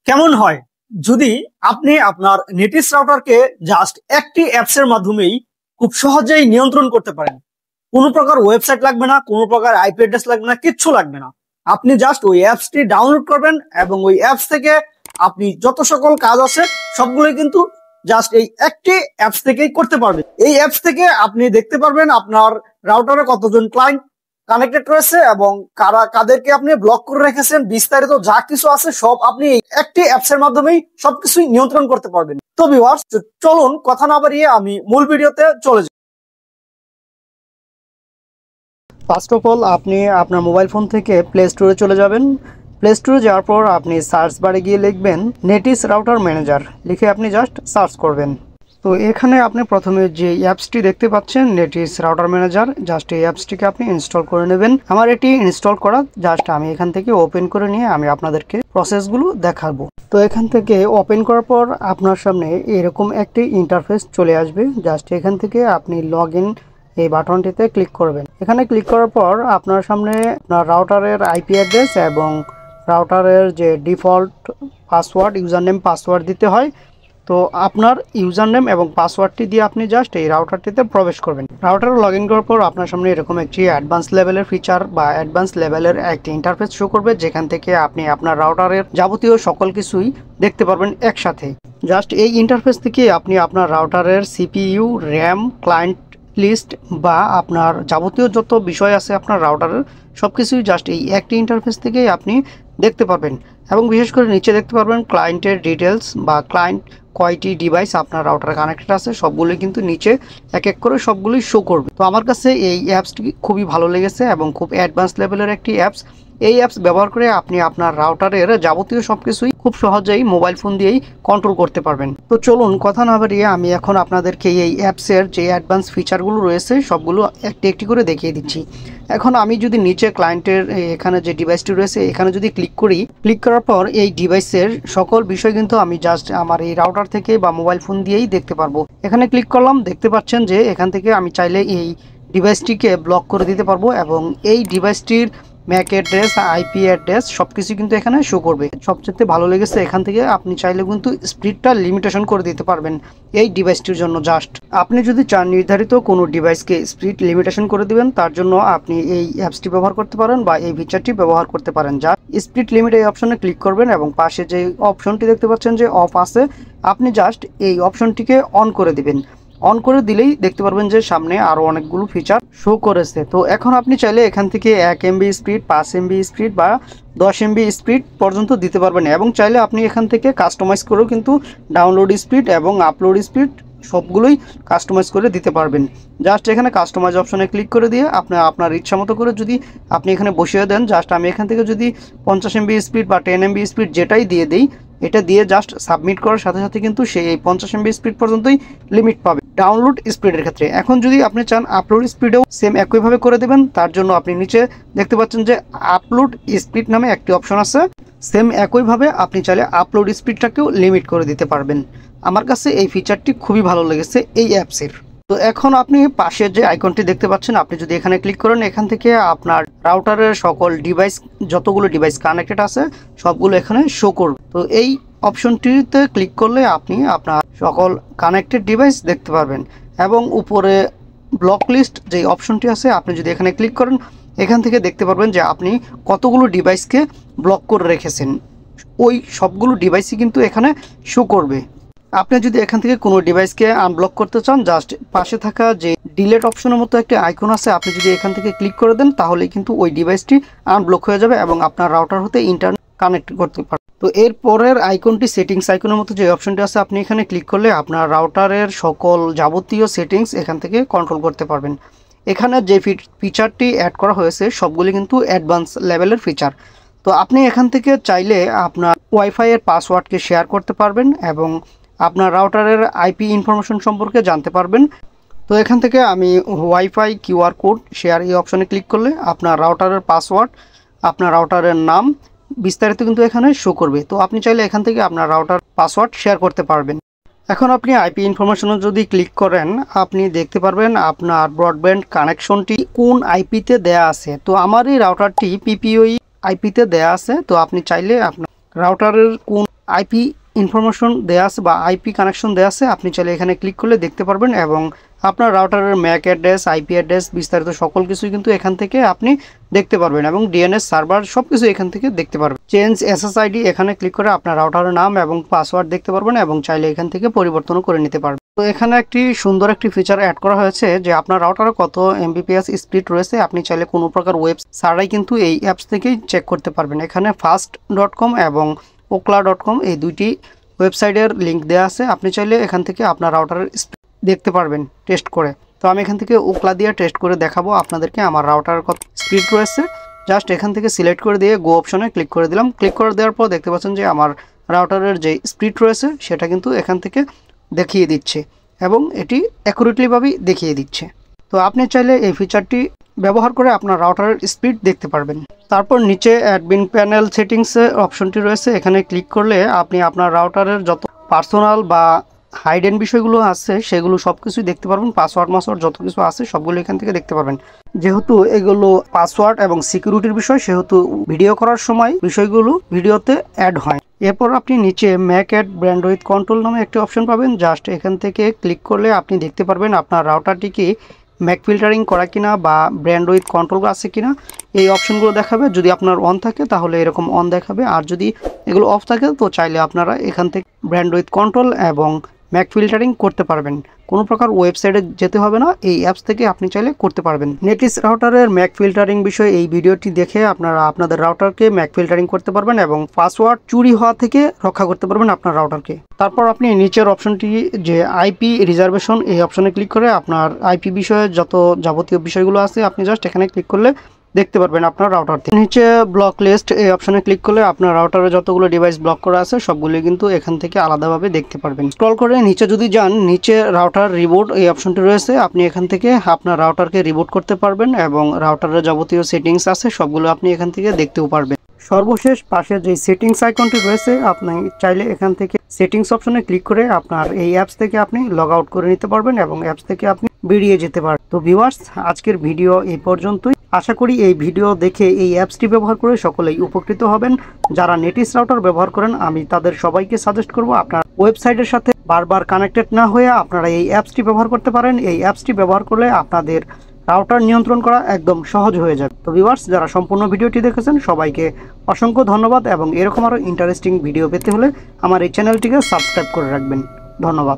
কেমন হয় যদি আপনি আপনার নেটিস রাউটারকে জাস্ট একটি অ্যাপস এর মাধ্যমেই খুব সহজেই নিয়ন্ত্রণ করতে পারেন। কোনো প্রকার ওয়েবসাইট লাগবে না, কোনো প্রকার আইপি অ্যাড্রেস লাগবে না, কিচ্ছু লাগবে না। আপনি জাস্ট ওই অ্যাপসটি ডাউনলোড করবেন এবং ওই অ্যাপস থেকে আপনি যত সকল কাজ আছে সবগুলোই কিন্তু জাস্ট এই একটি অ্যাপস থেকেই করতে পারবেন। এই অ্যাপস থেকে আপনি দেখতে পারবেন আপনার রাউটারে কতজন ক্লায়েন্ট কানেক্টেড রয়েছে এবং কাদেরকে আপনি ব্লক করে রেখেছেন, বিস্তারিত যা কিছু আছে সব আপনি একটি অ্যাপস এর মাধ্যমেই সবকিছুই নিয়ন্ত্রণ করতে পারবেন। তো ভিউয়ার্স, চলুন কথা না বাড়িয়ে আমি মূল ভিডিওতে চলে যাই। ফার্স্ট অফ অল আপনি আপনার মোবাইল ফোন থেকে প্লে স্টোরে চলে যাবেন। প্লে স্টোরে যাওয়ার পর আপনি সার্চ বারে গিয়ে লিখবেন নেটিস রাউটার ম্যানেজার, লিখে আপনি জাস্ট সার্চ করবেন। তো এখানে আপনি প্রথমে যে অ্যাপসটি দেখতে পাচ্ছেন নেটিস রাউটার ম্যানেজার, জাস্ট এই অ্যাপসটিকে আপনি ইনস্টল করে নেবেন। আমার এটি ইনস্টল করা, জাস্ট আমি এখান থেকে ওপেন করে নিয়ে আমি আপনাদেরকে প্রসেসগুলো দেখাবো। তো এখান থেকে ওপেন করার পর আপনার সামনে এরকম একটি ইন্টারফেস চলে আসবে। জাস্ট এখান থেকে আপনি লগ ইন এই বাটনটিতে ক্লিক করবেন। এখানে ক্লিক করার পর আপনার সামনে আপনার রাউটারের আইপি অ্যাড্রেস এবং রাউটারের যে default password, user name password দিতে হয়। তো আপনার ইউজার নেম এবং পাসওয়ার্ডটি দিয়ে আপনি জাস্ট এই রাউটারটিতে প্রবেশ করবেন। রাউটারে লগ ইন করার পর আপনার সামনে এরকম একটি অ্যাডভান্স লেভেলের ফিচার বা অ্যাডভান্স লেভেলের একটি ইন্টারফেস শো করবে, যেখান থেকে আপনি আপনার রাউটারের যাবতীয় সকল কিছুই দেখতে পারবেন একসাথে। জাস্ট এই ইন্টারফেস থেকে আপনি আপনার রাউটারের সিপিইউ, র্যাম, ক্লায়েন্ট লিস্ট বা আপনার যাবতীয় যত বিষয় আছে আপনার রাউটারের সবকিছুই জাস্ট এই একটি ইন্টারফেস থেকেই আপনি দেখতে পারবেন। এবং বিশেষ করে নিচে দেখতে পারবেন ক্লায়েন্টের ডিটেলস বা ক্লায়েন্ট কয়টি ডিভাইস আপনার রাউটারে কানেক্টেড আছে সবগুলোই কিন্তু নিচে এক এক করে সবগুলোই শো করবে। তো আমার কাছে এই অ্যাপসটি খুবই ভালো লেগেছে এবং খুব অ্যাডভান্স লেভেলের একটি অ্যাপস। এই অ্যাপস ব্যবহার করে আপনি আপনার রাউটারের যাবতীয় সবকিছুই খুব সহজেই মোবাইল ফোন দিয়েই কন্ট্রোল করতে পারবেন। তো চলুন কথা না বাড়িয়ে আমি এখন আপনাদেরকে এই অ্যাপসের যে অ্যাডভান্স ফিচারগুলো রয়েছে সবগুলো একটি একটি করে দেখিয়ে দিচ্ছি। এখন আমি যদি নিচে ক্লায়েন্টের এখানে যে ডিভাইসটি রয়েছে এখানে যদি ক্লিক করি, ক্লিক করার পর এই ডিভাইসের সকল বিষয় কিন্তু আমি জাস্ট আমার এই রাউটার থেকে বা মোবাইল ফোন দিয়েই দেখতে পারবো। এখানে ক্লিক করলাম, দেখতে পাচ্ছেন যে এখান থেকে আমি চাইলে এই ডিভাইসটিকে ব্লক করে দিতে পারবো এবং এই ডিভাইসটির ম্যাক অ্যাড্রেস, আইপি অ্যাড্রেস সবকিছু কিন্তু এখানে শো করবে। সবচেয়ে ভালো লেগেছে এখান থেকে আপনি চাইলে কিন্তু স্পিডটা লিমিটেশন করে দিতে পারবেন এই ডিভাইসটির জন্য। জাস্ট আপনি যদি চান নির্ধারিত কোনো ডিভাইসকে স্পিড লিমিটেশন করে দিবেন, তার জন্য আপনি এই অ্যাপসটি ব্যবহার করতে পারেন বা এই ফিচারটি ব্যবহার করতে পারেন। যা স্পিড লিমিট এই অপশনে ক্লিক করবেন এবং পাশে যে অপশনটি দেখতে পাচ্ছেন যে অফ আছে, আপনি জাস্ট এই অপশনটিকে অন করে দিবেন। অন করে দিলেই দেখতে পারবেন যে সামনে আরো অনেকগুলো ফিচার শো করেছে। তো এখন আপনি চাইলে এখান থেকে 1 MB স্পিড, 5 MB স্পিড বা 10 MB স্পিড পর্যন্ত দিতে পারবেন এবং চাইলে আপনি এখান থেকে কাস্টমাইজ করেও কিন্তু ডাউনলোড স্পিড এবং আপলোড স্পিড সবগুলোই কাস্টমাইজ করে দিতে পারবেন। জাস্ট এখানে কাস্টমাইজ অপশনে ক্লিক করে দিয়ে আপনার ইচ্ছা মতো করে যদি আপনি এখানে বসিয়ে দেন, জাস্ট আমি এখান থেকে যদি 50 MB স্পিড বা 10 MB স্পিড যেটাই দিয়ে দিই, এটা দিয়ে জাস্ট সাবমিট করার সাথে সাথে কিন্তু সেই 50 MB স্পিড পর্যন্তই লিমিট পাবে ডাউনলোড স্পিডের ক্ষেত্রে। এখন যদি আপনি চান আপলোড স্পিডেও সেম একইভাবে করে দেবেন, তার জন্য আপনি নিচে দেখতে পাচ্ছেন যে আপলোড স্পিড নামে একটি অপশন আছে। সেম একইভাবে আপনি চাইলে আপলোড স্পিডটাকেও লিমিট করে দিতে পারবেন। আমার কাছে এই ফিচারটি খুবই ভালো লেগেছে এই অ্যাপসের। তো এখন আপনি পাশের যে আইকনটি দেখতে পাচ্ছেন, আপনি যদি এখানে ক্লিক করেন, এখান থেকে আপনার রাউটারের সকল ডিভাইস, যতগুলো ডিভাইস কানেক্টেড আছে সবগুলো এখানে শো করবে। তো এই অপশনটিতে ক্লিক করলে আপনি আপনার সকল কানেক্টেড ডিভাইস দেখতে পারবেন এবং উপরে ব্লক লিস্ট যে অপশনটি আছে, আপনি যদি এখানে ক্লিক করেন, এখান থেকে দেখতে পারবেন যে আপনি কতগুলো ডিভাইসকে ব্লক করে রেখেছেন। ওই সবগুলো ডিভাইসই কিন্তু এখানে শো করবে। আপনি যদি এখান থেকে কোনো ডিভাইসকে আনব্লক করতে চান, জাস্ট পাশে থাকা যে ডিলেট অপশনের মতো একটা আইকন আছে, আপনি যদি এখান থেকে ক্লিক করে দেন তাহলেই কিন্তু ওই ডিভাইসটি আনব্লক হয়ে যাবে এবং আপনার রাউটার হতে ইন্টারনেট কানেক্ট করতে পারবেন। তো এর পরের আইকনটি সেটিংস আইকনের মতো যে অপশনটি আছে, আপনি এখানে ক্লিক করলে আপনার রাউটারের সকল যাবতীয় সেটিংস এখান থেকে কন্ট্রোল করতে পারবেন। এখানে যে ফিচারটি অ্যাড করা হয়েছে সবগুলি কিন্তু অ্যাডভান্স লেভেলের ফিচার। তো আপনি এখান থেকে চাইলে আপনার ওয়াইফাই এর পাসওয়ার্ডকে শেয়ার করতে পারবেন এবং আপনার রাউটারের আইপি ইনফরমেশন সম্পর্কে জানতে পারবেন। তো এখান থেকে আমি ওয়াইফাই কিউআর কোড শেয়ার এই অপশনে ক্লিক করলে আপনার রাউটারের পাসওয়ার্ড, আপনার রাউটারের নাম বিস্তারিত কিন্তু এখানে শো করবে। তো আপনি চাইলে এখান থেকে আপনার রাউটার পাসওয়ার্ড শেয়ার করতে পারবেন। এখন আপনি আইপি ইনফরমেশনে যদি ক্লিক করেন, আপনি দেখতে পারবেন আপনার ব্রডব্যান্ড কানেকশনটি কোন আইপিতে দেয়া আছে। তো আমার এই রাউটারটি পিপিওই আইপিতে দেয়া আছে। তো আপনি চাইলে আপনার রাউটারের কোন আইপি ইনফরমেশন দেওয়া আছে বা আইপি কানেকশন দেওয়া আছে, আপনি চাইলে এখানে ক্লিক করলে দেখতে পারবেন এবং আপনার রাউটারের ম্যাক অ্যাড্রেস, আইপি অ্যাড্রেস, বিস্তারিত সকল কিছুই কিন্তু এখান থেকে আপনি দেখতে পারবেন এবং ডিএনএস সার্ভার সব কিছু এখান থেকে দেখতে পারবেন। চেঞ্জ এসএসআইডি এখানে ক্লিক করে আপনার রাউটারের নাম এবং পাসওয়ার্ড দেখতে পারবেন এবং চাইলে এখান থেকে পরিবর্তনও করে নিতে পারবেন। তো এখানে একটি সুন্দর একটি ফিচার অ্যাড করা হয়েছে যে আপনার রাউটারে কত এমবিপিএস স্পিড রয়েছে আপনি চাইলে কোনো প্রকার ওয়েব ছাড়াই কিন্তু এই অ্যাপস থেকেই চেক করতে পারবেন। এখানে fast.com এবং okla.com এই দুইটি ওয়েবসাইটের লিঙ্ক দেওয়া আছে, আপনি চাইলে এখান থেকে আপনার রাউটারের স্পিড দেখতে পারবেন টেস্ট করে। তো আমি এখান থেকে ওকলা দিয়ে টেস্ট করে দেখাবো আপনাদেরকে আমার রাউটারের কত স্পিড রয়েছে। জাস্ট এখান থেকে সিলেক্ট করে দিয়ে গো অপশনে ক্লিক করে দিলাম। ক্লিক করে দেওয়ার পর দেখতে পাচ্ছেন যে আমার রাউটারের যে স্পিড রয়েছে সেটা কিন্তু এখান থেকে দেখিয়ে দিচ্ছে এবং এটি অ্যাকুরেটলিভাবেই দেখিয়ে দিচ্ছে। তো আপনি চাইলে এই ফিচারটি ব্যবহার করে আপনার রাউটারের স্পিড দেখতে পারবেন। তারপর নিচে অ্যাডমিন প্যানেল সেটিংসে অপশনটি রয়েছে, এখানে ক্লিক করলে আপনি আপনার রাউটারের যত পার্সোনাল বা হাইডেন বিষয়গুলো আছে সেগুলো সব কিছুই দেখতে পারবেন। পাসওয়ার্ড যত কিছু আছে সবগুলো এখান থেকে দেখতে পারবেন। যেহেতু এগুলো পাসওয়ার্ড এবং সিকিউরিটির বিষয় সেহেতু ভিডিও করার সময় বিষয়গুলো ভিডিওতে অ্যাড হয়। এরপর আপনি নিচে ম্যাক অ্যাড ব্যান্ডউইথ কন্ট্রোল নামে একটি অপশন পাবেন। জাস্ট এখান থেকে ক্লিক করলে আপনি দেখতে পারবেন আপনার রাউটারটি কি ম্যাক ফিল্টারিং করা কিনা বা ব্যান্ডউইথ কন্ট্রোল আছে কিনা, এই অপশনগুলো দেখাবে। যদি আপনার অন থাকে তাহলে এরকম অন দেখাবে, আর যদি এগুলো অফ থাকে তো চাইলে আপনারা এখান থেকে ব্যান্ডউইথ কন্ট্রোল এবং ম্যাক ফিল্টারিং করতে পারবেন। কোনো প্রকার ওয়েবসাইটে যেতে হবে না, এই অ্যাপস থেকে আপনি চাইলে করতে পারবেন। নেটিস রাউটারের ম্যাক ফিল্টারিং বিষয়ে এই ভিডিওটি দেখে আপনারা আপনাদের রাউটারকে ম্যাক ফিল্টারিং করতে পারবেন এবং পাসওয়ার্ড চুরি হওয়া থেকে রক্ষা করতে পারবেন আপনার রাউটারকে। তারপর আপনি নিচের অপশনটি যে আইপি রিজার্ভেশন এই অপশনে ক্লিক করে আপনার আইপি বিষয়ে যত যাবতীয় বিষয়গুলো আছে আপনি জাস্ট এখানে ক্লিক করলে দেখতে পারবেন আপনার রাউটার থেকে। নিচে ব্লক লিস্ট এই অপশনে ক্লিক করলে আপনার রাউটারে যতগুলো ডিভাইস ব্লক করা আছে সবগুলো কিন্তু এখান থেকে আলাদাভাবে দেখতে পারবেন। স্ক্রল করে নিচে যদি যান, নিচে রাউটার রিবুট এই অপশনটি রয়েছে, আপনি এখান থেকে আপনার রাউটারকে রিবুট করতে পারবেন এবং রাউটারের যাবতীয় সেটিংস আছে সবগুলো আপনি এখান থেকে দেখতেও পারবেন। সর্বশেষ পাশে যে সেটিংস আইকনটি রয়েছে আপনি চাইলে এখান থেকে সেটিংস অপশনে ক্লিক করে আপনার এই অ্যাপস থেকে আপনি লগ আউট করে নিতে পারবেন এবং অ্যাপস থেকে আপনি বেরিয়ে যেতে পারবেন। তো ভিউয়ার্স, আজকের ভিডিও এই পর্যন্তই। আশা করি এই ভিডিও দেখে এই অ্যাপসটি ব্যবহার করে সকলেই উপকৃত হবেন। যারা নেটিস রাউটার ব্যবহার করেন আমি তাদের সবাইকে সাজেস্ট করব আপনার ওয়েবসাইটের সাথে বারবার কানেক্টেড না হয়ে আপনারা এই অ্যাপসটি ব্যবহার করতে পারেন। এই অ্যাপসটি ব্যবহার করলে আপনাদের রাউটার নিয়ন্ত্রণ করা একদম সহজ হয়ে যাবে। তো ভিউয়ার্স, যারা সম্পূর্ণ ভিডিওটি দেখেছেন সবাইকে অসংখ্য ধন্যবাদ এবং এরকম আরও ইন্টারেস্টিং ভিডিও পেতে হলে আমার এই চ্যানেলটিকে সাবস্ক্রাইব করে রাখবেন। ধন্যবাদ।